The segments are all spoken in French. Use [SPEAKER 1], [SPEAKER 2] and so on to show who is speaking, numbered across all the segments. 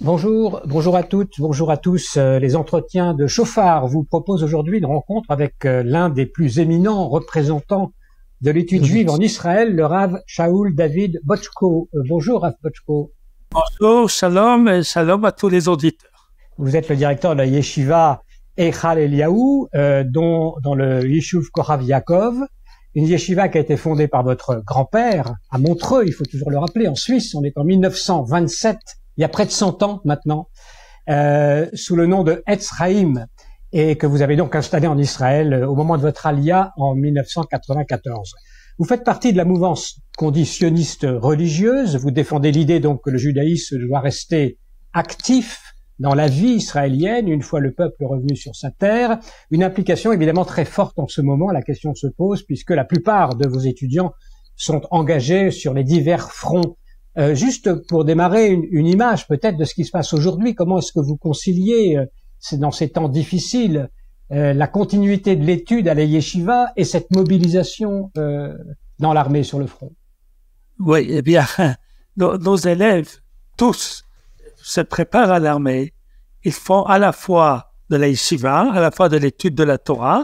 [SPEAKER 1] Bonjour à toutes, bonjour à tous. Les entretiens de Shofar vous proposent aujourd'hui une rencontre avec l'un des plus éminents représentants de l'étude juive en Israël, le Rav Shaul David Botchko. Bonjour Rav Botchko.
[SPEAKER 2] Bonjour, shalom et shalom à tous les auditeurs.
[SPEAKER 1] Vous êtes le directeur de la yeshiva Eichal Eliyahu, dans le Yeshuv Korav Yaakov, une yeshiva qui a été fondée par votre grand-père à Montreux, il faut toujours le rappeler, en Suisse. On est en 1927. Il y a près de 100 ans maintenant, sous le nom de Etz Chaim, et que vous avez donc installé en Israël au moment de votre alia en 1994. Vous faites partie de la mouvance qu'on dit sioniste religieuse. Vous défendez l'idée donc que le judaïsme doit rester actif dans la vie israélienne une fois le peuple revenu sur sa terre. Une implication évidemment très forte en ce moment. La question se pose puisque la plupart de vos étudiants sont engagés sur les divers fronts. Juste pour démarrer une image peut-être de ce qui se passe aujourd'hui, comment est-ce que vous conciliez, dans ces temps difficiles, la continuité de l'étude à la yeshiva et cette mobilisation dans l'armée sur le front?
[SPEAKER 2] Oui, eh bien, nos élèves, tous, se préparent à l'armée. Ils font à la fois de la yeshiva, à la fois de l'étude de la Torah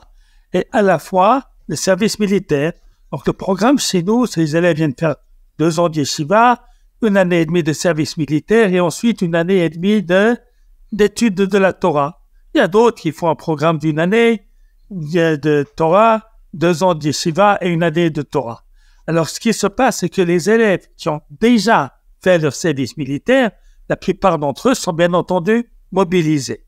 [SPEAKER 2] et à la fois le service militaire. Donc le programme chez nous, ces élèves viennent faire 2 ans de yeshiva, 1 année et demie de service militaire et ensuite 1 année et demie d'études de la Torah. Il y a d'autres qui font un programme d'1 année de Torah, 2 ans de yeshiva et 1 année de Torah. Alors, ce qui se passe, c'est que les élèves qui ont déjà fait leur service militaire, la plupart d'entre eux sont bien entendu mobilisés.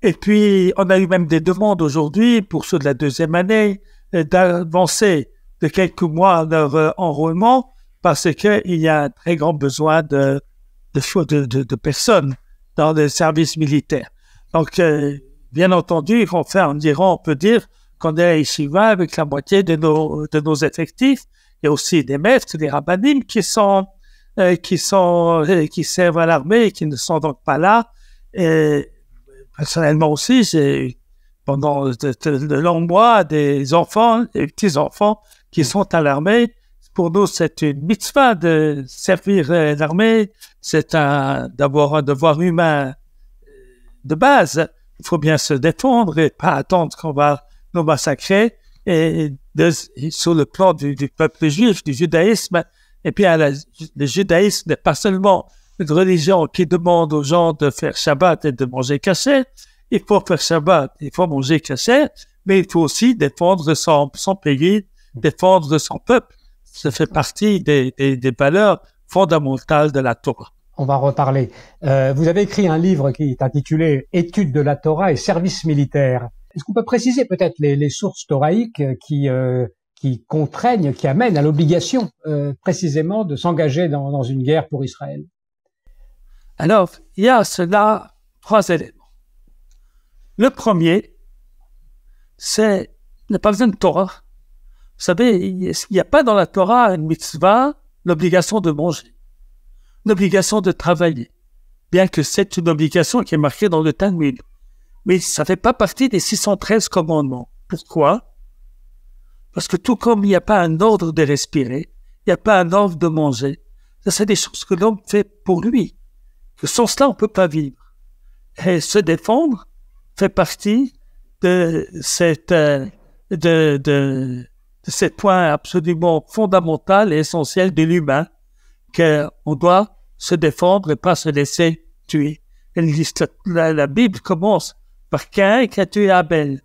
[SPEAKER 2] Et puis, on a eu même des demandes aujourd'hui pour ceux de la 2e année d'avancer de quelques mois leur enrôlement, parce qu'il y a un très grand besoin de personnes dans le service militaire. Donc, bien entendu, on peut dire qu'on est ici avec la moitié de nos effectifs. Il y a aussi des maîtres, des rabbinim qui servent à l'armée et qui ne sont donc pas là. Et personnellement aussi, j'ai pendant de longs mois des enfants, des petits-enfants qui sont à l'armée. Pour nous, c'est une mitzvah de servir l'armée. C'est d'avoir un devoir humain de base. Il faut bien se défendre et pas attendre qu'on va nous massacrer. Et sur le plan du peuple juif, du judaïsme, et puis le judaïsme n'est pas seulement une religion qui demande aux gens de faire Shabbat et de manger kasher. Il faut faire Shabbat, il faut manger kasher, mais il faut aussi défendre son pays, défendre son peuple. Ça fait partie des valeurs fondamentales de la Torah.
[SPEAKER 1] On va en reparler. Vous avez écrit un livre qui est intitulé « Étude de la Torah et service militaire ». Est-ce qu'on peut préciser peut-être les sources toraïques qui contraignent, qui amènent à l'obligation précisément de s'engager dans une guerre pour Israël?
[SPEAKER 2] Alors, il y a cela 3 éléments. Le premier, c'est ne pas besoin de Torah. Vous savez, il n'y a pas dans la Torah une mitzvah, l'obligation de manger, l'obligation de travailler, bien que c'est une obligation qui est marquée dans le Talmud. Mais ça ne fait pas partie des 613 commandements. Pourquoi? Parce que tout comme il n'y a pas un ordre de respirer, il n'y a pas un ordre de manger, ça c'est des choses que l'homme fait pour lui. Que sans cela, on ne peut pas vivre. Et se défendre fait partie de ce point absolument fondamental et essentiel de l'humain, qu'on doit se défendre et pas se laisser tuer. La Bible commence par Caïn qui a tué Abel.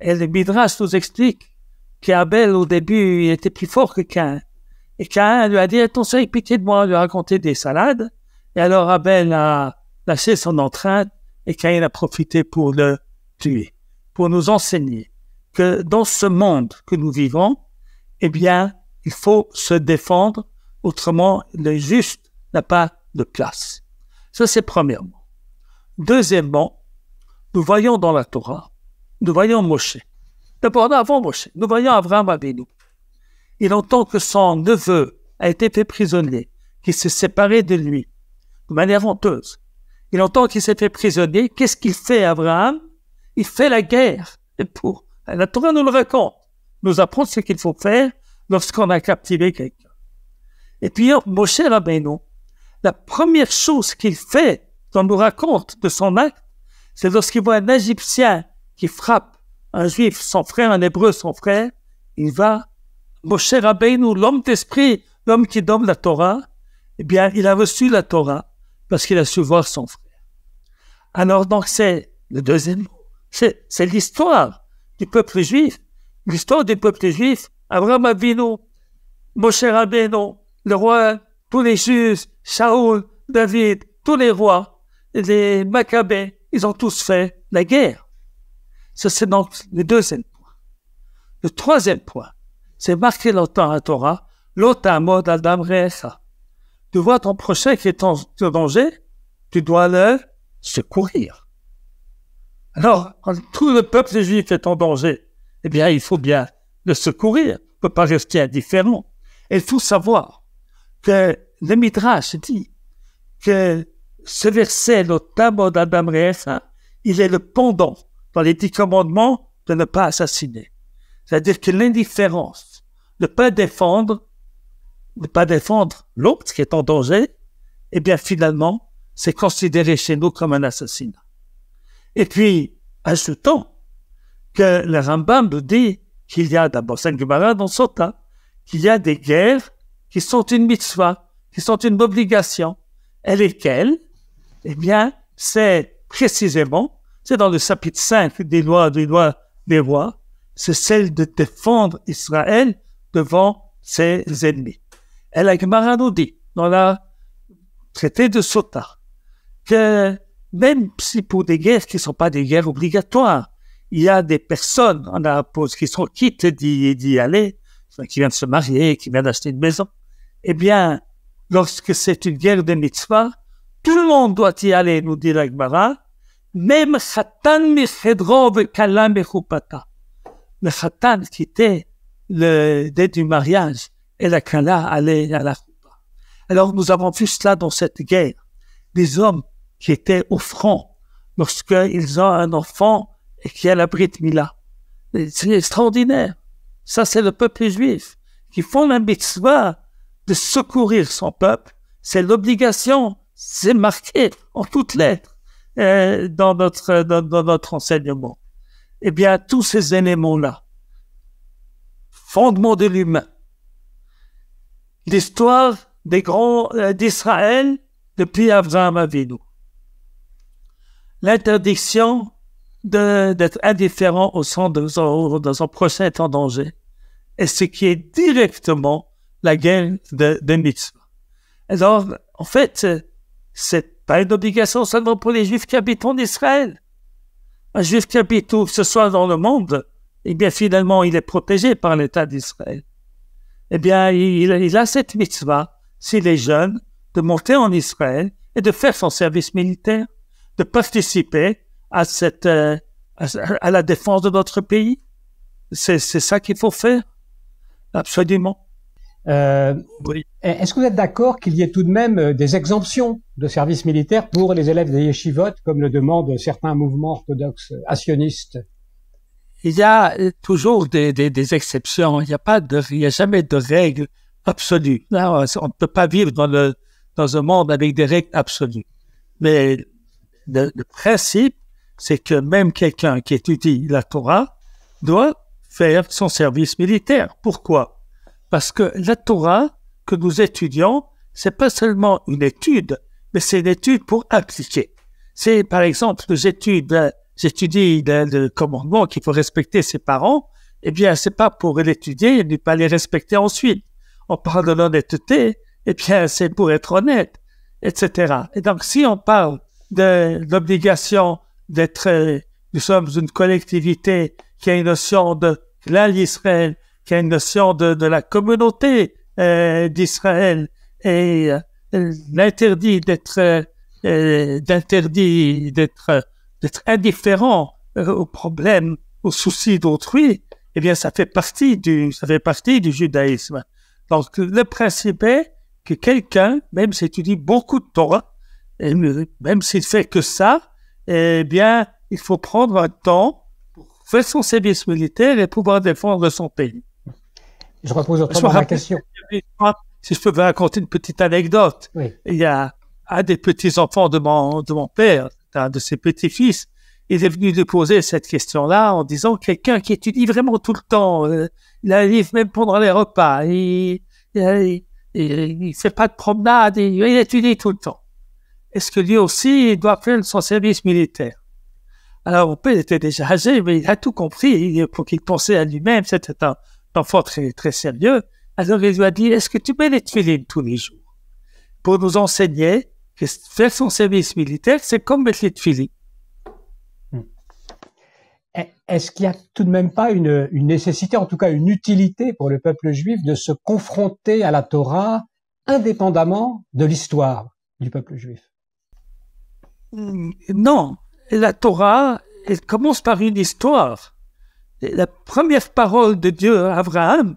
[SPEAKER 2] Et le Midrash nous explique qu'Abel, au début, il était plus fort que Caïn. Et Caïn lui a dit « Attention, pitié de moi », lui a raconté des salades. Et alors Abel a lâché son entrainte et Caïn a profité pour le tuer, pour nous enseigner que dans ce monde que nous vivons, eh bien, il faut se défendre, autrement, le juste n'a pas de place. Ça, c'est premièrement. Deuxièmement, nous voyons dans la Torah, nous voyons Moshe. D'abord, avant Moshe, nous voyons Abraham Avinu. Il entend que son neveu a été fait prisonnier, qu'il s'est séparé de lui, de manière honteuse. Il entend qu'il s'est fait prisonnier. Qu'est-ce qu'il fait, Abraham? Il fait la guerre. Et la Torah nous le raconte, nous apprend ce qu'il faut faire lorsqu'on a captivé quelqu'un. Et puis, Moshe Rabbeinu, la première chose qu'il fait qu'on nous raconte de son acte, c'est lorsqu'il voit un Égyptien qui frappe un Juif, son frère, un Hébreu, son frère, il va, Moshe Rabbeinu, l'homme d'esprit, l'homme qui donne la Torah, eh bien, il a reçu la Torah parce qu'il a su voir son frère. Alors, donc, c'est le deuxième mot. C'est l'histoire du peuple juif. L'histoire du peuple juif, Abraham Avinu, Moshe Rabbeinu, le roi, tous les juges, Shaoul, David, tous les rois, les Maccabées, ils ont tous fait la guerre. Ça, c'est donc le deuxième point. Le troisième point, c'est marqué longtemps à la Torah, l'otamod adam recha. Tu vois ton prochain qui est en danger, tu dois le secourir. Alors, quand tout le peuple juif est en danger, eh bien, il faut bien le secourir. On ne peut pas rester indifférent. Et il faut savoir que le Midrash dit que ce verset, l'otamod adam recha, il est le pendant dans les 10 commandements de ne pas assassiner. C'est-à-dire que l'indifférence, ne pas défendre l'autre qui est en danger, eh bien finalement, c'est considéré chez nous comme un assassinat. Et puis, ajoutons que le Rambam nous dit qu'il y a d'abord, c'est une Gemara dans Sota, qu'il y a des guerres qui sont une mitzvah, qui sont une obligation. Et lesquelles? Eh bien, c'est précisément, c'est dans le chapitre 5 des lois des rois, c'est celle de défendre Israël devant ses ennemis. Et la Gemara nous dit, dans le traité de Sota, que même si pour des guerres qui ne sont pas des guerres obligatoires, il y a des personnes en Arapos qui sont quittes d'y aller, qui viennent se marier, qui viennent acheter une maison, eh bien, lorsque c'est une guerre de mitzvah, tout le monde doit y aller, nous dit la Gemara, même Khatan michedro vekala mechupata. Le Khatan quittait le dès du mariage et la Kala allait à la Choupa. Alors nous avons vu cela dans cette guerre. Des hommes qui étaient au front lorsqu'ils ont un enfant et qui a la Brit Mila. C'est extraordinaire. Ça, c'est le peuple juif qui font la mitzvah de secourir son peuple. C'est l'obligation, c'est marqué en toutes lettres dans notre enseignement. Eh bien, tous ces éléments-là, fondement de l'humain, l'histoire des grands d'Israël depuis Abraham Avinu, l'interdiction d'être indifférent au sens de son prochain est en danger, et ce qui est directement la guerre de mitzvah. Alors, en fait, c'est pas une obligation seulement pour les Juifs qui habitent en Israël. Un Juif qui habite où que ce soit dans le monde, eh bien, finalement, il est protégé par l'État d'Israël. Eh bien, il a cette mitzvah, s'il est jeune, de monter en Israël et de faire son service militaire, de participer à la défense de notre pays. C'est ça qu'il faut faire. Absolument.
[SPEAKER 1] Oui. Est-ce que vous êtes d'accord qu'il y ait tout de même des exemptions de service militaire pour les élèves des yeshivot, comme le demandent certains mouvements orthodoxes assionistes?
[SPEAKER 2] Il y a toujours des exceptions. Il y a jamais de règles absolues. Non, on ne peut pas vivre dans un monde avec des règles absolues. Mais le principe, c'est que même quelqu'un qui étudie la Torah doit faire son service militaire. Pourquoi? Parce que la Torah que nous étudions, c'est pas seulement une étude, mais c'est une étude pour appliquer. C'est, par exemple, j'étudie le commandement qu'il faut respecter ses parents. Eh bien, c'est pas pour l'étudier et ne pas les respecter ensuite. On parle de l'honnêteté, eh bien, c'est pour être honnête, etc. Et donc, si on parle de l'obligation nous sommes une collectivité qui a une notion de l'Israël, qui a une notion de la communauté d'Israël et l'interdit d'être indifférent aux problèmes, aux soucis d'autrui, eh bien ça fait partie du judaïsme. Donc le principe est que quelqu'un, même s'il étudie beaucoup de Torah, et même s'il fait que ça, eh bien il faut prendre un temps pour faire son service militaire et pouvoir défendre son pays.
[SPEAKER 1] Je repose autrement ma question.
[SPEAKER 2] Si je peux vous raconter une petite anecdote.
[SPEAKER 1] Oui.
[SPEAKER 2] Il y a un des petits-enfants de mon père, un de ses petits-fils, il est venu lui poser cette question-là en disant quelqu'un qui étudie vraiment tout le temps, il a un livre même pendant les repas, il fait pas de promenade, il étudie tout le temps. Est-ce que lui aussi, il doit faire son service militaire? Alors, mon père était déjà âgé, mais il a tout compris. Pour qu'il pensait à lui-même, c'était un enfant très, très sérieux. Alors, il lui a dit, est-ce que tu mets les tefilines tous les jours? Pour nous enseigner que faire son service militaire, c'est comme mettre les tefilines.
[SPEAKER 1] Est-ce qu'il n'y a tout de même pas une nécessité, en tout cas une utilité pour le peuple juif de se confronter à la Torah indépendamment de l'histoire du peuple juif?
[SPEAKER 2] Non. La Torah, elle commence par une histoire. La première parole de Dieu à Abraham,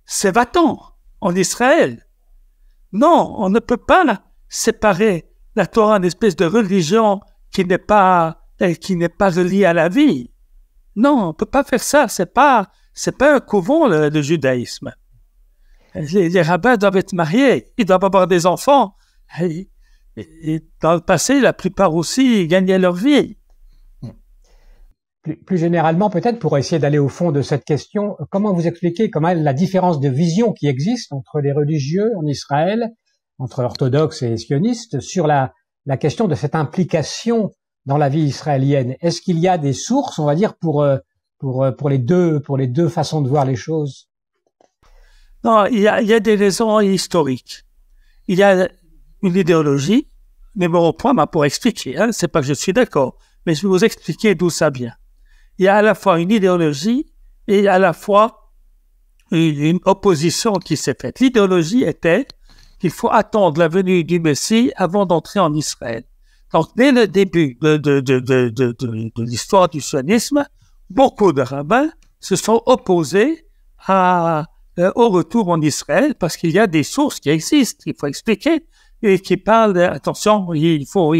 [SPEAKER 2] c'est va-t'en en Israël. Non, on ne peut pas séparer la Torah, une espèce de religion qui n'est pas reliée à la vie. Non, on peut pas faire ça. C'est pas un couvent, le judaïsme. Les rabbins doivent être mariés, ils doivent avoir des enfants. Et dans le passé, la plupart aussi, ils gagnaient leur vie.
[SPEAKER 1] Plus généralement, peut-être, pour essayer d'aller au fond de cette question, comment vous expliquez comment la différence de vision qui existe entre les religieux en Israël, entre orthodoxes et sionistes, sur la question de cette implication dans la vie israélienne? Est-ce qu'il y a des sources, on va dire, pour les deux façons de voir les choses?
[SPEAKER 2] Non, il y a des raisons historiques. Il y a une idéologie, mais bon, point pour expliquer, hein, c'est pas que je suis d'accord, mais je vais vous expliquer d'où ça vient. Il y a à la fois une idéologie et à la fois une opposition qui s'est faite. L'idéologie était qu'il faut attendre la venue du Messie avant d'entrer en Israël. Donc, dès le début de l'histoire du sionisme, beaucoup de rabbins se sont opposés au retour en Israël parce qu'il y a des sources qui existent, il faut expliquer, et qui parlent, attention, il faut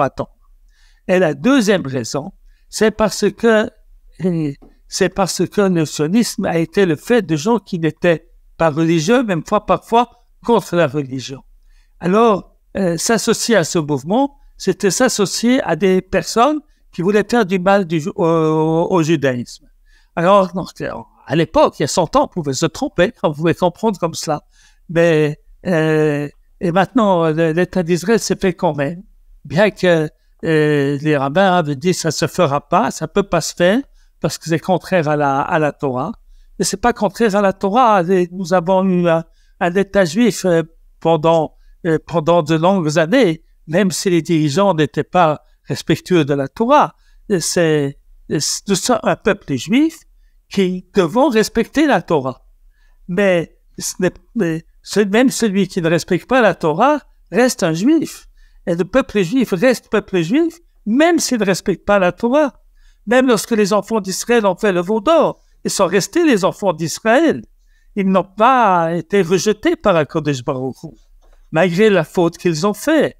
[SPEAKER 2] attendre. Et la deuxième raison, c'est parce que le sionisme a été le fait de gens qui n'étaient pas religieux, même parfois contre la religion. Alors, s'associer à ce mouvement, c'était s'associer à des personnes qui voulaient faire du mal au judaïsme. Alors, à l'époque, il y a 100 ans, on pouvait se tromper, on pouvait comprendre comme cela. Mais, et maintenant, l'État d'Israël s'est fait quand même, bien que les rabbins avaient dit ça se fera pas, ça peut pas se faire, parce que c'est contraire à la Torah. Mais c'est pas contraire à la Torah. Nous avons eu un État juif pendant de longues années, même si les dirigeants n'étaient pas respectueux de la Torah. Nous sommes un peuple juif qui devons respecter la Torah. Mais même celui qui ne respecte pas la Torah reste un juif. Et le peuple juif reste peuple juif, même s'il ne respecte pas la Torah. Même lorsque les enfants d'Israël ont fait le veau d'or, ils sont restés les enfants d'Israël. Ils n'ont pas été rejetés par HaKadosh Baruch Hu, malgré la faute qu'ils ont faite.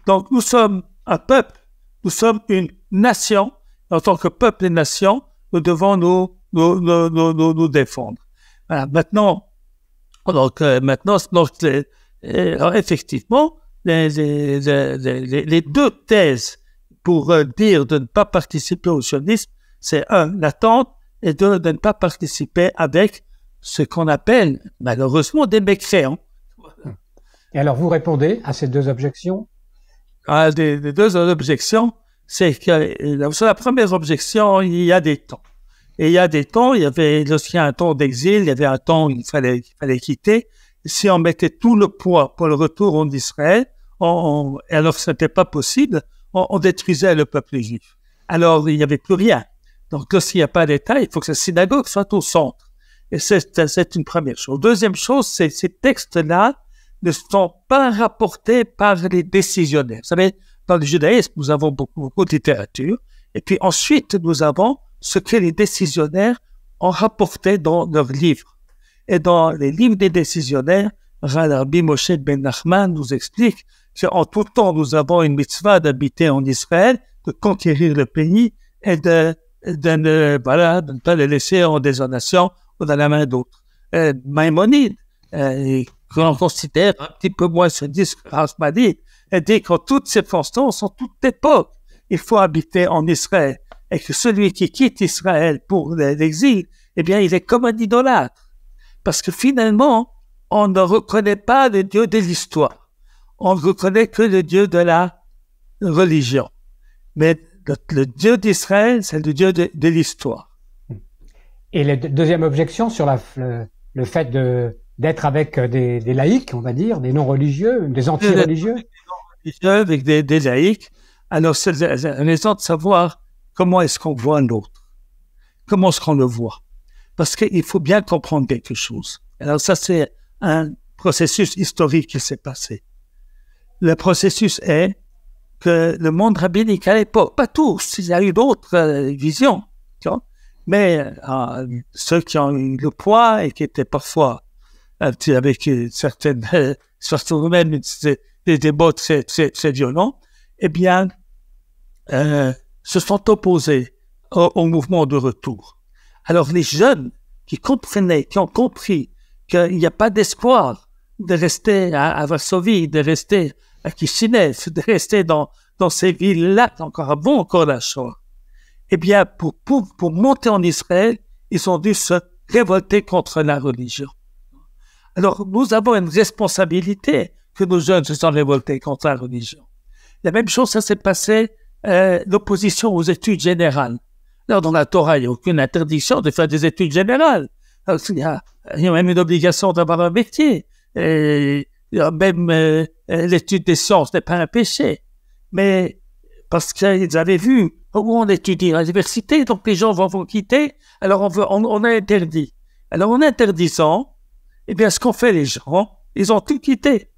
[SPEAKER 2] Donc nous sommes un peuple, nous sommes une nation. En tant que peuple et nation, nous devons nous défendre. Voilà. Maintenant, effectivement, les deux thèses pour dire de ne pas participer au sionisme, c'est l'attente, et deux, de ne pas participer avec ce qu'on appelle, malheureusement, des mécréants.
[SPEAKER 1] Et alors, vous répondez à ces deux objections?
[SPEAKER 2] Les deux objections, c'est que sur la première objection, il y a des temps. Et il y a des temps, lorsqu'il y a un temps d'exil, il y avait un temps où il fallait quitter. Si on mettait tout le poids pour le retour en Israël, alors que ce n'était pas possible, on détruisait le peuple juif. Alors, il n'y avait plus rien. Donc, lorsqu'il n'y a pas d'État, il faut que la synagogue soit au centre. Et c'est une première chose. Deuxième chose, c'est ces textes-là ne sont pas rapportés par les décisionnaires. Vous savez, dans le judaïsme, nous avons beaucoup de littérature. Et puis ensuite, nous avons ce que les décisionnaires ont rapporté dans leurs livres. Et dans les livres des décisionnaires, Rabbi Moshe ben Nachman nous explique qu'en tout temps, nous avons une mitzvah d'habiter en Israël, de conquérir le pays et de ne pas le laisser en désolation ou dans la main d'autres. Maïmonide que l'on considère un petit peu moins ce disque Rasmani, et dit qu'en toutes circonstances, en toute époque, il faut habiter en Israël. Et que celui qui quitte Israël pour l'exil, eh bien, il est comme un idolâtre. Parce que finalement, on ne reconnaît pas le Dieu de l'histoire. On ne reconnaît que le Dieu de la religion. Mais le Dieu d'Israël, c'est le Dieu de l'histoire.
[SPEAKER 1] Et la deuxième objection sur le fait d'être avec des laïcs, on va dire, des non-religieux, des anti-religieux.
[SPEAKER 2] Avec des laïcs. Alors, c'est la raison de savoir comment est-ce qu'on voit l'autre. Comment est-ce qu'on le voit. Parce qu'il faut bien comprendre quelque chose. Alors, ça, c'est un processus historique qui s'est passé. Le processus est que le monde rabbinique à l'époque, pas tous, il y a eu d'autres visions, tu vois, mais ceux qui ont eu le poids et qui étaient parfois avec certaines, surtout même des débats très violents, eh bien, se sont opposés au mouvement de retour. Alors les jeunes qui comprenaient, qui ont compris qu'il n'y a pas d'espoir de rester à Varsovie, de rester à Kishinev, de rester dans ces villes-là, encore la Shoah, eh bien, pour monter en Israël, ils ont dû se révolter contre la religion. Alors, nous avons une responsabilité que nos jeunes se sont révoltés contre la religion. La même chose, ça s'est passé, l'opposition aux études générales. Alors, dans la Torah, il n'y a aucune interdiction de faire des études générales. Alors, il y a même une obligation d'avoir un métier. Et même l'étude des sciences n'est pas un péché. Mais parce qu'ils avaient vu où on étudie à l'université, donc les gens vont quitter, alors on a interdit. Alors, en interdisant, eh bien, ce qu'ont fait les gens, ils ont tout quitté.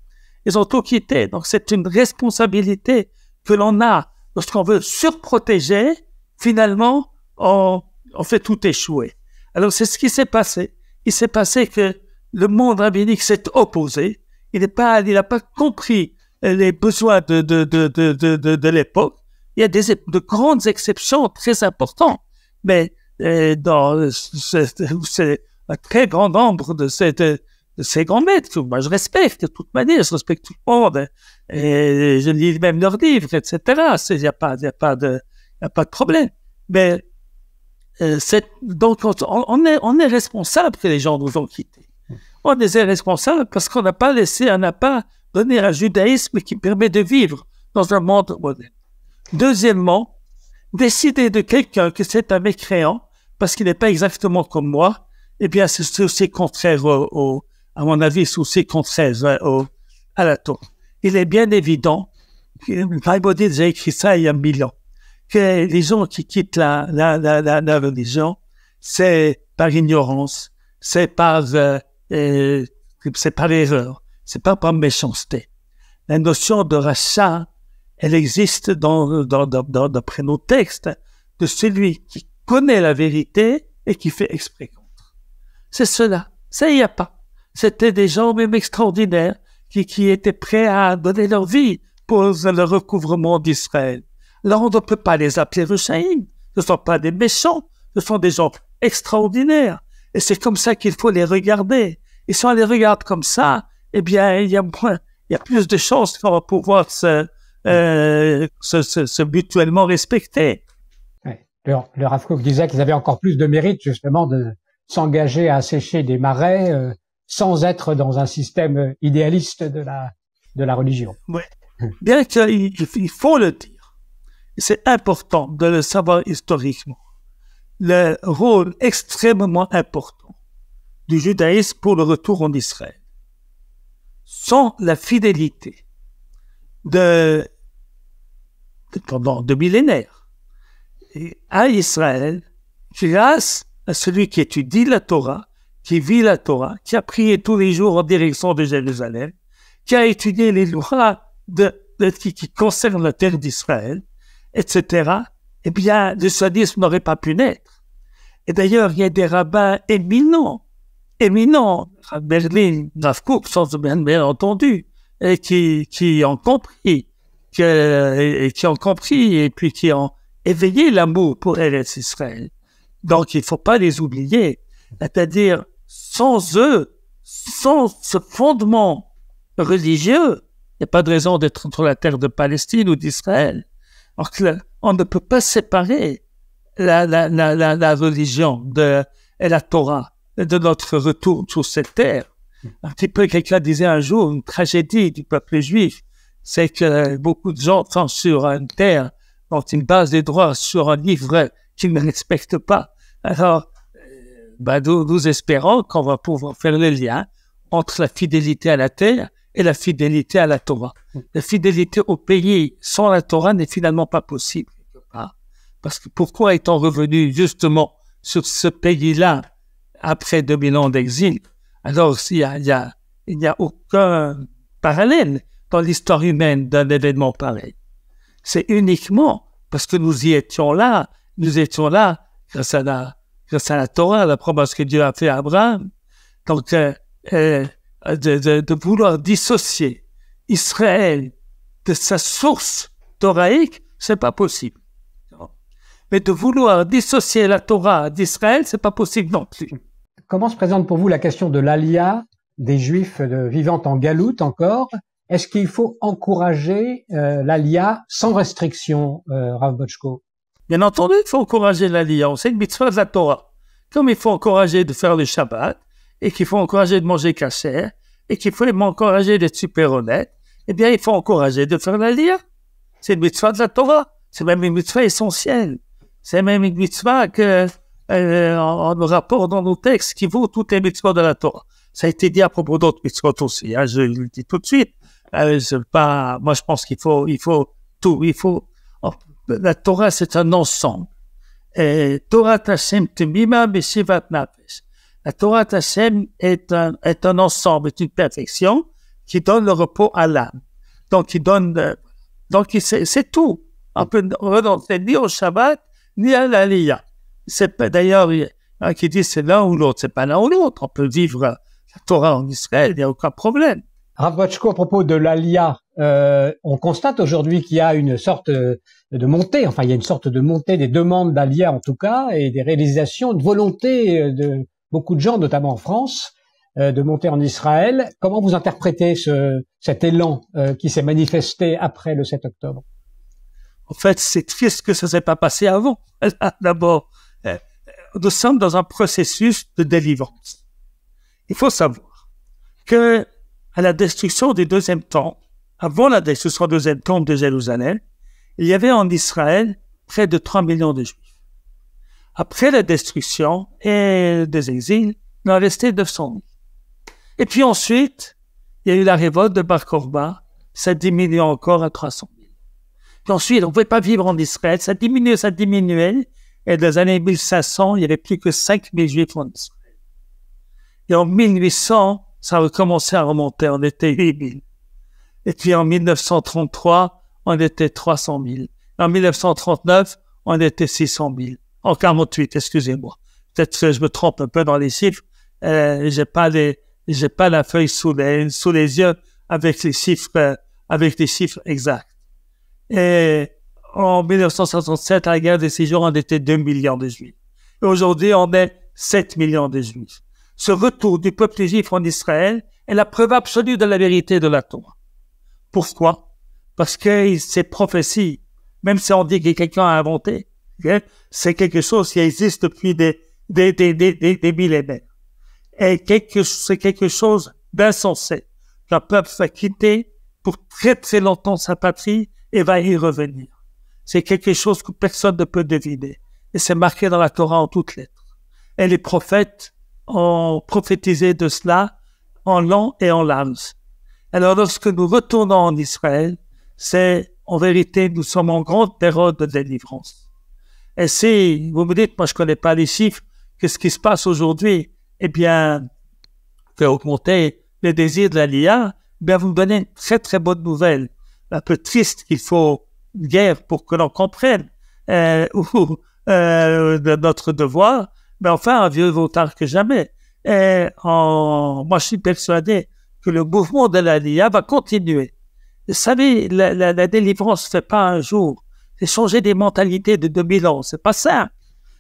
[SPEAKER 2] Ils ont tout quitté. Donc, c'est une responsabilité que l'on a lorsqu'on veut surprotéger. Finalement, on fait tout échouer. Alors, c'est ce qui s'est passé. Il s'est passé que le monde rabbinique s'est opposé. Il n'a pas compris les besoins de l'époque. Il y a de grandes exceptions très importantes, mais dans un très grand nombre de ces grands maîtres que moi je respecte de toute manière, je respecte tout le monde, et je lis même leurs livres, etc. Il n'y a pas de problème. Mais donc on est responsable que les gens nous ont quittés. On est responsable parce qu'on n'a pas donné un judaïsme qui permet de vivre dans un monde moderne. Deuxièmement, décider de quelqu'un que c'est un mécréant parce qu'il n'est pas exactement comme moi, eh bien, c'est aussi contraire à mon avis, c'est aussi contraire à la Torah. Il est bien évident, Maïmonide a écrit ça il y a 1000 ans, que les gens qui quittent la religion, c'est par ignorance, c'est par erreur, c'est pas par méchanceté. La notion de rachat, elle existe d'après nos textes, de celui qui connaît la vérité et qui fait exprès contre. C'est cela. Ça, il n'y a pas. C'était des gens même extraordinaires qui étaient prêts à donner leur vie pour le recouvrement d'Israël. Alors, on ne peut pas les appeler Rechaïm. Ce ne sont pas des méchants. Ce sont des gens extraordinaires. Et c'est comme ça qu'il faut les regarder. Et si on les regarde comme ça, eh bien, il y a plus de chances qu'on va pouvoir se mutuellement respecter.
[SPEAKER 1] Ouais. Le Rav Kook disait qu'ils avaient encore plus de mérite, justement, de s'engager à assécher des marais sans être dans un système idéaliste de la religion.
[SPEAKER 2] Oui. Bien qu'il faut le dire, c'est important de le savoir historiquement, le rôle extrêmement important du judaïsme pour le retour en Israël. Sans la fidélité pendant 2 millénaires à Israël, grâce à celui qui étudie la Torah, qui vit la Torah, qui a prié tous les jours en direction de Jérusalem, qui a étudié les lois qui concernent la terre d'Israël, etc., eh bien, le sionisme n'aurait pas pu naître. Et d'ailleurs, il y a des rabbins éminents, à Berlin, Rav Kook, sans bien entendu, et qui ont compris, et puis qui ont éveillé l'amour pour Eretz Israël. Donc, il ne faut pas les oublier. C'est-à-dire, sans eux, sans ce fondement religieux, il n'y a pas de raison d'être entre la terre de Palestine ou d'Israël. Alors on ne peut pas séparer la religion et la Torah de notre retour sur cette terre. Un petit peu, quelqu'un disait un jour, une tragédie du peuple juif, c'est que beaucoup de gens sont sur une terre dont ils basent les droits sur un livre qu'ils ne respectent pas. Alors, nous espérons qu'on va pouvoir faire le lien entre la fidélité à la terre et la fidélité à la Torah. La fidélité au pays sans la Torah n'est finalement pas possible. Parce que pourquoi est-on revenu justement sur ce pays-là après 2000 ans d'exil? Alors, il n'y a aucun parallèle dans l'histoire humaine d'un événement pareil. C'est uniquement parce que nous étions là grâce à la Torah, la promesse que Dieu a fait à Abraham. Donc, de vouloir dissocier Israël de sa source toraïque, c'est pas possible. Mais de vouloir dissocier la Torah d'Israël, c'est pas possible non plus.
[SPEAKER 1] Comment se présente pour vous la question de l'alia des Juifs vivant en galoute encore? Est-ce qu'il faut encourager l'alia sans restriction, Rav Botchko?
[SPEAKER 2] Bien entendu, il faut encourager l'alia. On sait que mitzvah de la Torah. Comme il faut encourager de faire le Shabbat, et qu'il faut encourager de manger kasher, et qu'il faut encourager d'être super honnête, eh bien, il faut encourager de faire l'alia. C'est une mitzvah de la Torah. C'est même une mitzvah essentielle. C'est même une mitzvah que, en rapport dans nos textes, qui vaut toutes les mitzvahs de la Torah. Ça a été dit à propos d'autres mitzvahs aussi, hein, je le dis tout de suite. Moi, je pense qu'il faut tout. La Torah, c'est un ensemble. Torah Hashem Temima Beshivat Nafesh. La Torah Hashem est un ensemble, est une perfection qui donne le repos à l'âme. Donc, c'est tout. On peut renoncer ni au Shabbat, ni à l'Aliyah. C'est pas, d'ailleurs, il y a qui dit c'est l'un ou l'autre. C'est pas l'un ou l'autre. On peut vivre la Torah en Israël, il n'y a aucun problème.
[SPEAKER 1] Rav Botchko, à propos de l'Aliyah, on constate aujourd'hui qu'il y a une sorte de montée, enfin il y a une sorte de montée des demandes d'Aliyah en tout cas, et des réalisations, de volonté de beaucoup de gens, notamment en France, de monter en Israël. Comment vous interprétez cet élan qui s'est manifesté après le 7 octobre?
[SPEAKER 2] En fait, c'est triste que ça ne s'est pas passé avant. D'abord, nous sommes dans un processus de délivrance. Il faut savoir que à la destruction du deuxième temple, avant la destruction du deuxième temple de Jérusalem, il y avait en Israël près de 3 millions de Juifs. Après la destruction et des exils, il en restait 900 000. Et puis ensuite, il y a eu la révolte de Bar Kokhba, ça diminue encore à 300 000. Puis ensuite, on ne pouvait pas vivre en Israël, ça diminuait, et dans les années 1500, il n'y avait plus que 5 000 Juifs en Israël. Et en 1800, ça a commencé à remonter, on était 8 000. Et puis en 1933, on était 300 000. En 1939, on était 600 000. En 48, excusez-moi. Peut-être que je me trompe un peu dans les chiffres. J'ai pas la feuille sous les yeux avec les chiffres exacts. Et en 1967, à la guerre des 6 jours, on était 2 millions de Juifs. Et aujourd'hui, on est 7 millions de Juifs. Ce retour du peuple juif en Israël est la preuve absolue de la vérité de la Torah. Pourquoi? Parce que ces prophéties, même si on dit que quelqu'un a inventé, c'est quelque chose qui existe depuis des millénaires. Et c'est quelque chose d'insensé. Qu'un peuple va quitter pour très très longtemps sa patrie et va y revenir. C'est quelque chose que personne ne peut deviner. Et c'est marqué dans la Torah en toutes lettres. Et les prophètes ont prophétisé de cela en long et en large. Alors, lorsque nous retournons en Israël, c'est, en vérité, nous sommes en grande période de délivrance. Et si vous me dites, moi, je connais pas les chiffres, qu'est-ce qui se passe aujourd'hui? Eh bien, fait augmenter le désir de l'Aliyah, bien, vous me donnez une très, très bonne nouvelle. Un peu triste qu'il faut une guerre pour que l'on comprenne, notre devoir. Mais enfin, mieux vaut tard que jamais. Moi, je suis persuadé que le mouvement de l'Aliyah va continuer. Vous savez, la délivrance ne se fait pas un jour. C'est changer des mentalités de 2000 ans. C'est pas simple.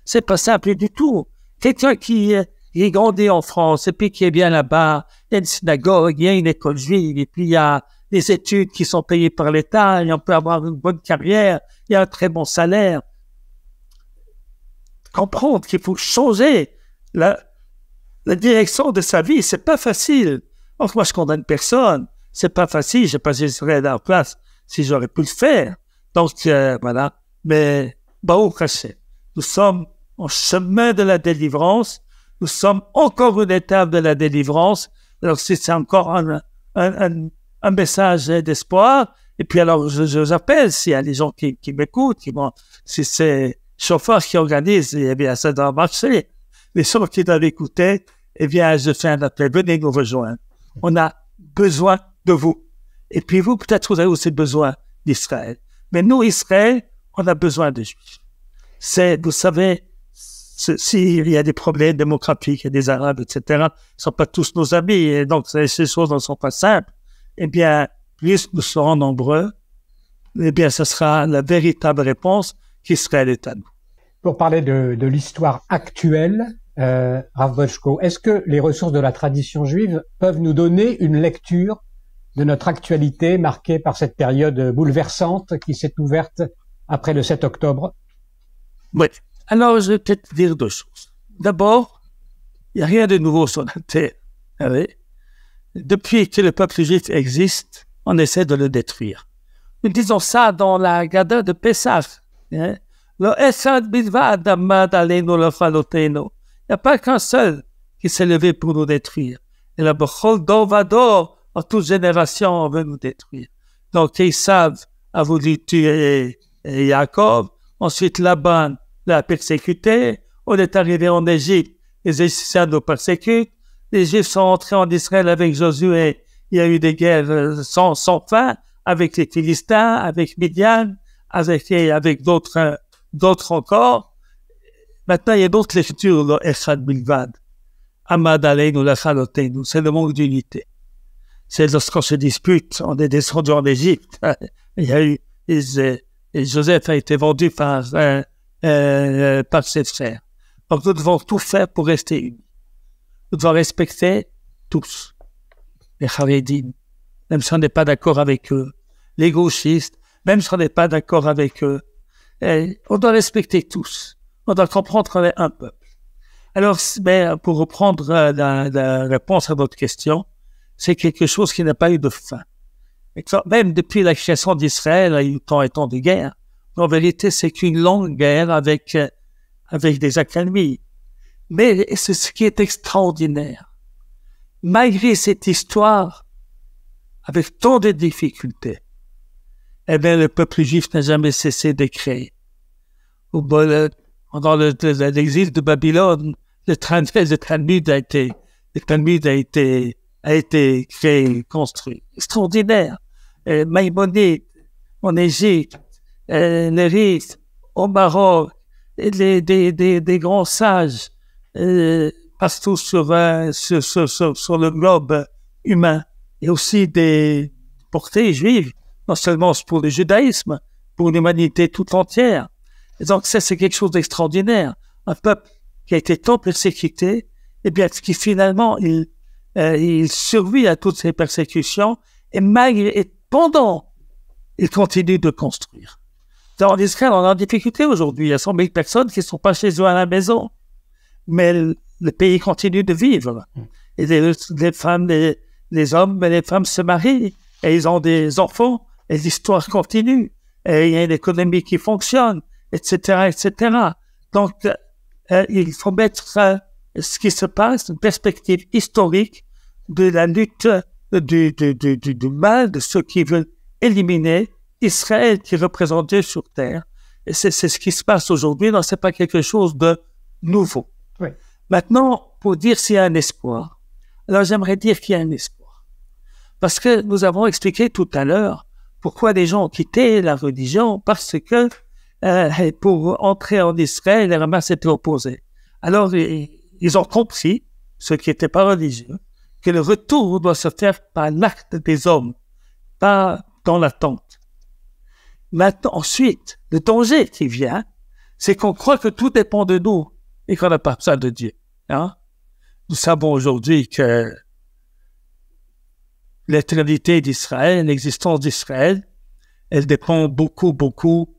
[SPEAKER 2] C'est pas simple du tout. Quelqu'un qui qui grandit en France, et puis qui est bien là-bas, il y a une synagogue, il y a une école juive, et puis il y a des études qui sont payées par l'État, et on peut avoir une bonne carrière, il y a un très bon salaire. Comprendre qu'il faut changer la direction de sa vie, c'est pas facile. Donc, moi, je condamne personne. C'est pas facile. Je sais pas si je serais à la place si j'aurais pu le faire. Donc, voilà. Mais, Baruch Hashem, nous sommes en chemin de la délivrance. Nous sommes encore une étape de la délivrance. Alors, c'est encore un message d'espoir. Et puis, alors, j'appelle s'il y a des gens qui m'écoutent, si c'est chauffeur qui organise, eh bien, ça doit marcher. Les gens qui doivent écouter, eh bien, je fais un appel. Venez nous rejoindre. On a besoin de vous. Et puis vous, peut-être, vous avez aussi besoin d'Israël. Mais nous, Israël, on a besoin de Juifs. Vous savez, s'il y a des problèmes démographiques, il y a des Arabes, etc., ils ne sont pas tous nos amis, et donc ces choses ne sont pas simples. Eh bien, plus nous serons nombreux, eh bien, ce sera la véritable réponse qu'Israël est à nous.
[SPEAKER 1] Pour parler de l'histoire actuelle, Rav Bochko, est-ce que les ressources de la tradition juive peuvent nous donner une lecture de notre actualité marquée par cette période bouleversante qui s'est ouverte après le 7 octobre?
[SPEAKER 2] Oui. Alors, je vais peut-être dire deux choses. D'abord, il n'y a rien de nouveau sur la terre. Oui. Depuis que le peuple juif existe, on essaie de le détruire. Nous disons ça dans la Gada de Pessah. Hein? Il n'y a pas qu'un seul qui s'est levé pour nous détruire. Et la Bechol Dor Vador, en toute génération, on veut nous détruire. Donc, Esav a voulu tuer Jacob. Ensuite, Laban l'a persécuté. On est arrivé en Égypte. Les Égyptiens nous persécutent. Les Juifs sont entrés en Israël avec Josué. Il y a eu des guerres sans fin avec les Philistins, avec Midian, avec d'autres encore. Maintenant, il y a d'autres lectures, le Echad Bilvad. Amad Aleinu Lachalotenu. C'est le manque d'unité. C'est lorsqu'on se dispute, on est descendu en Égypte. Il y a eu, et Joseph a été vendu par ses frères. Donc, nous devons tout faire pour rester unis. Nous devons respecter tous. Les Haredim, même si on n'est pas d'accord avec eux. Les gauchistes, même si on n'est pas d'accord avec eux. Et on doit respecter tous. On doit comprendre qu'on est un peuple. Alors, pour reprendre la réponse à votre question, c'est quelque chose qui n'a pas eu de fin. Même depuis la création d'Israël, il y a eu tant et tant de guerres. En vérité, c'est qu'une longue guerre avec des accalmies. Mais c'est ce qui est extraordinaire. Malgré cette histoire, avec tant de difficultés, eh bien, le peuple juif n'a jamais cessé de créer. Pendant l'exil de Babylone, le Talmud a été créé, construit. Extraordinaire. Maïmonide, en Égypte, les Rifs, au Maroc, des grands sages, partout sur le globe humain. Et aussi des portées juives, non seulement pour le judaïsme, pour l'humanité toute entière. Et donc, ça, c'est quelque chose d'extraordinaire. Un peuple qui a été tant persécuté, eh bien, qui finalement, il survit à toutes ces persécutions, et pendant, il continue de construire. Dans Israël, on est en difficulté aujourd'hui. Il y a 100 000 personnes qui ne sont pas chez eux à la maison. Mais le pays continue de vivre. Et les femmes, les hommes et les femmes se marient, et ils ont des enfants, et l'histoire continue. Et il y a une économie qui fonctionne, etc., etc. Donc, il faut mettre ce qui se passe, une perspective historique de la lutte du mal, de ceux qui veulent éliminer Israël qui est représenté sur terre. Et c'est ce qui se passe aujourd'hui, donc c'est pas quelque chose de nouveau.
[SPEAKER 1] Oui.
[SPEAKER 2] Maintenant, pour dire s'il y a un espoir, alors j'aimerais dire qu'il y a un espoir. Parce que nous avons expliqué tout à l'heure pourquoi les gens ont quitté la religion, parce que pour entrer en Israël, les Hamas étaient opposés. Alors, ils ont compris, ceux qui n'étaient pas religieux, que le retour doit se faire par l'acte des hommes, pas dans l'attente. Maintenant, ensuite, le danger qui vient, c'est qu'on croit que tout dépend de nous et qu'on n'a pas besoin de Dieu. Hein? nous savons aujourd'hui que l'éternité d'Israël, l'existence d'Israël, elle dépend beaucoup, beaucoup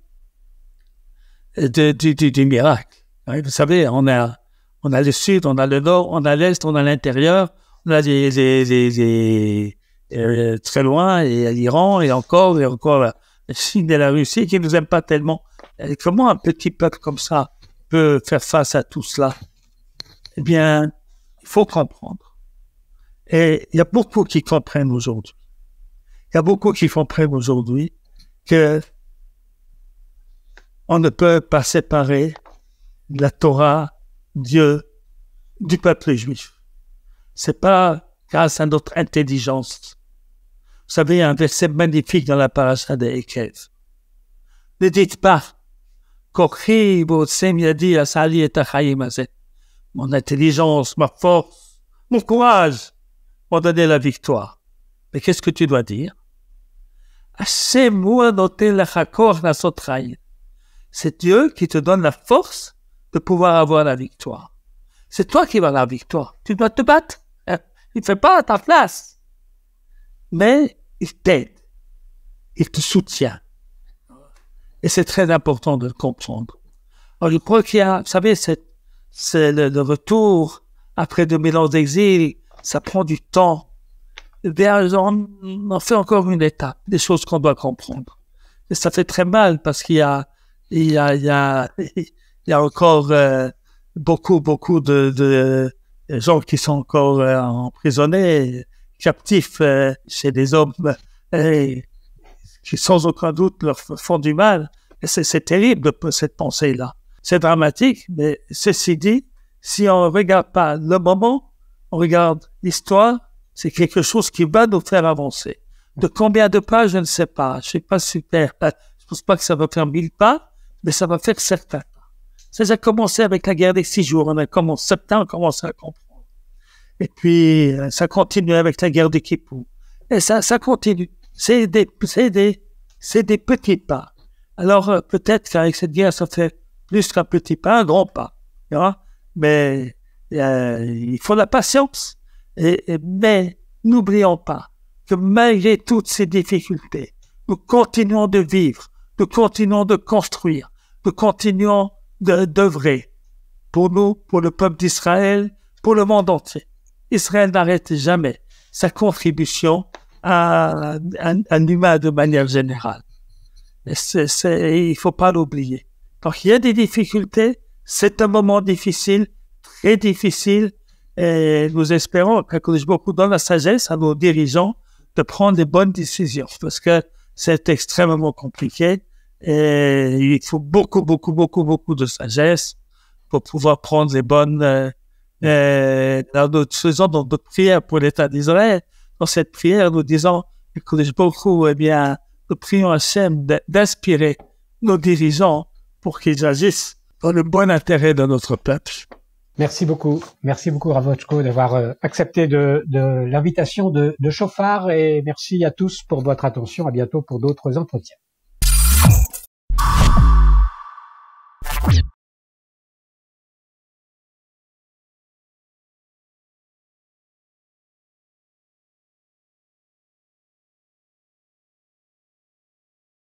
[SPEAKER 2] du miracle. Hein, vous savez, on a le sud, on a le nord, on a l'est, on a l'intérieur, on a très loin, et l'Iran, et encore la Chine et la Russie qui nous aiment pas tellement. Et comment un petit peuple comme ça peut faire face à tout cela? Eh bien, il faut comprendre. Et il y a beaucoup qui comprennent aujourd'hui. Il y a beaucoup qui comprennent aujourd'hui que on ne peut pas séparer la Torah, Dieu, du peuple juif. C'est pas grâce à notre intelligence. Vous savez, un verset magnifique dans la paracha de Ekev. Ne dites pas, mon intelligence, ma force, mon courage m'ont donné la victoire. Mais qu'est-ce que tu dois dire? C'est Dieu qui te donne la force de pouvoir avoir la victoire. C'est toi qui vas la victoire. Tu dois te battre. Il ne fait pas à ta place. Mais il t'aide. Il te soutient. Et c'est très important de le comprendre. Alors, je crois qu'il y a, vous savez, c'est le retour après 2000 ans d'exil. Ça prend du temps. Eh bien, on en fait encore une étape. Des choses qu'on doit comprendre. Et ça fait très mal parce qu'il y a encore beaucoup de gens qui sont encore emprisonnés, captifs chez des hommes qui sans aucun doute leur font du mal. Et c'est terrible cette pensée-là. C'est dramatique, mais ceci dit, si on ne regarde pas le moment, on regarde l'histoire, c'est quelque chose qui va nous faire avancer. De combien de pas, je ne sais pas. Je ne sais pas super. Je ne pense pas que ça va faire 1000 pas, mais ça va faire certains pas. Ça a commencé avec la guerre des 6 jours. On a commencé à comprendre. Et puis, ça continue avec la guerre des Kippour. Et ça continue. C'est des petits pas. Alors, peut-être qu'avec cette guerre, ça fait plus qu'un petit pas, un grand pas. Mais il faut la patience. Mais n'oublions pas que malgré toutes ces difficultés, nous continuons de vivre, nous continuons de construire, nous continuons d'œuvrer pour nous, pour le peuple d'Israël, pour le monde entier. Israël n'arrête jamais sa contribution à l'humain de manière générale. Il ne faut pas l'oublier. Donc, il y a des difficultés, c'est un moment difficile, très difficile, et nous espérons qu'Akadosh Baruch Hu donne la sagesse à nos dirigeants de prendre les bonnes décisions, parce que c'est extrêmement compliqué, et il faut beaucoup de sagesse pour pouvoir prendre les bonnes, nous faisons notre prière pour l'État d'Israël. Dans cette prière, nous disons, Akadosh Baruch Hu, eh bien, nous prions Hachem d'inspirer nos dirigeants pour qu'ils agissent dans le bon intérêt de notre peuple.
[SPEAKER 1] Merci beaucoup, Rav Wojtko, d'avoir accepté de l'invitation de Shofar, et merci à tous pour votre attention. À bientôt pour d'autres entretiens.